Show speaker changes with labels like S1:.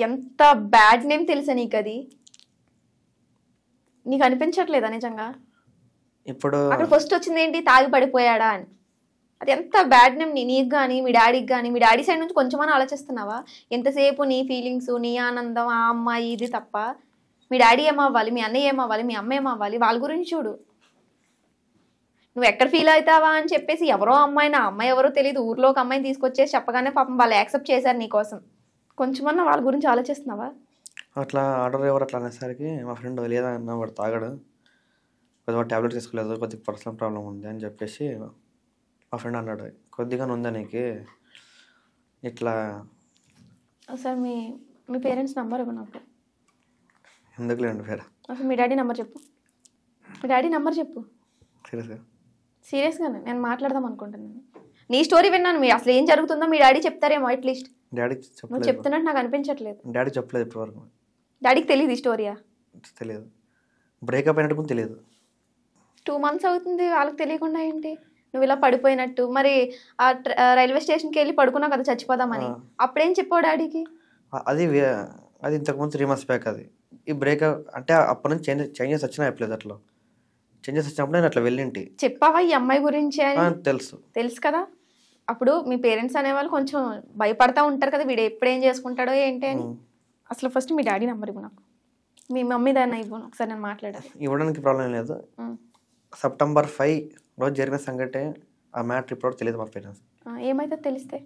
S1: ఎంత bad name తెలుసా నీకు? అది నీకు అనిపించట్లేదా నిజంగా?
S2: ఇప్పుడు
S1: అక్కడ ఫస్ట్ వచ్చింది ఏంటి, తాగి పడిపోయాడా అని. అది ఎంత బ్యాడ్ నేమ్ నీకు కానీ మీ డాడీకి కానీ. మీ డాడీ సైడ్ నుంచి కొంచెమని ఆలోచిస్తున్నావా? ఎంతసేపు నీ ఫీలింగ్స్, నీ ఆనందం, ఆ అమ్మాయి ఇది తప్ప మీ డాడీ ఏమవ్వాలి, మీ అన్నయ్య ఏమవ్వాలి, మీ అమ్మ ఏమవ్వాలి, వాళ్ళ గురించి చూడు. నువ్వు ఎక్కడ ఫీల్ అవుతావా అని చెప్పేసి ఎవరో అమ్మాయి, నా అమ్మాయి ఎవరో తెలియదు, ఊర్లో ఒక అమ్మాయిని తీసుకొచ్చేసి చెప్పగానే పాపం వాళ్ళు యాక్సెప్ట్ చేశారు నీకోసం. కొంచెమన్నా వాళ్ళ గురించి ఆలోచిస్తున్నావా?
S2: అట్లా ఆర్డర్ ఎవరు అట్లా అనేసరికి మా ఫ్రెండ్ లేదా అన్న వాడు తాగాడు, కొద్దిగా ట్యాబ్లెట్ తీసుకోలేదు, కొద్దిగా పర్సనల్ ప్రాబ్లం ఉంది అని చెప్పేసి మా ఫ్రెండ్ అన్నాడు. కొద్దిగా ఉందా నీకు ఇట్లా?
S1: సార్ మీ మీ పేరెంట్స్ నెంబర్ ఇవ్వ నాకు.
S2: ఎందుకు లేండి పేరు?
S1: అసలు మీ డాడీ నెంబర్ చెప్పు. మీ డాడీ నెంబర్ చెప్పు.
S2: సీరియస్గా
S1: సీరియస్గానే నేను మాట్లాడదాం అనుకుంటున్నాను. నీ స్టోరీ విన్నాను. మీ అసలు ఏం జరుగుతుందో మీ డాడీ చెప్తారేమో అట్లీస్ట్.
S2: డాడీ
S1: నువ్వు
S2: చెప్పలేదు.
S1: చెప్తున్నట్టు నాకు అనిపించట్లేదు.
S2: డాడీ చెప్పలేదు ఇప్పటివరకు.
S1: డాడీకి తెలియదు ఈ స్టోరీయా?
S2: తెలియదు. బ్రేకప్ అయినట్టు కూడా తెలియదు.
S1: 2 months అవుతుంది, వాళ్ళకి తెలియకుండా ఏంటి? నువ్వు ఇలా పడిపోయినట్టు. మరి ఆ రైల్వే స్టేషన్కి వెళ్ళి పడుకున్నావు కదా చచ్చిపోదామని, అప్పుడేం చెప్పావు డాడీకి?
S2: అది ఇంతకుముందు 3 months బ్యాక్. అది ఈ బ్రేకప్ అంటే అప్పటి నుంచి చేంజెస్ వచ్చినా చెప్పలేదు. అట్లా చేంజెస్ వచ్చినప్పుడు నేను అట్లా వెళ్ళింటి.
S1: చెప్పావా ఈ అమ్మాయి గురించి అని?
S2: తెలుసు
S1: కదా. అప్పుడు మీ పేరెంట్స్ అనేవాళ్ళు కొంచెం భయపడతా ఉంటారు కదా, వీడు ఎప్పుడేం చేసుకుంటాడో ఏంటి అని. అసలు ఫస్ట్ మీ డాడీ నెంబర్ ఇవ్వు నాకు. మీ మమ్మీ దాన్ని ఇవ్వను, ఒకసారి నేను మాట్లాడాలి.
S2: ఇవ్వడానికి ప్రాబ్లం లేదు. September 5 రోజు జరిగిన సంగతే ఆ మ్యాటర్ ఇప్పుడు తెలియదు మా పేరెంట్స్.
S1: ఏమైతే తెలిస్తే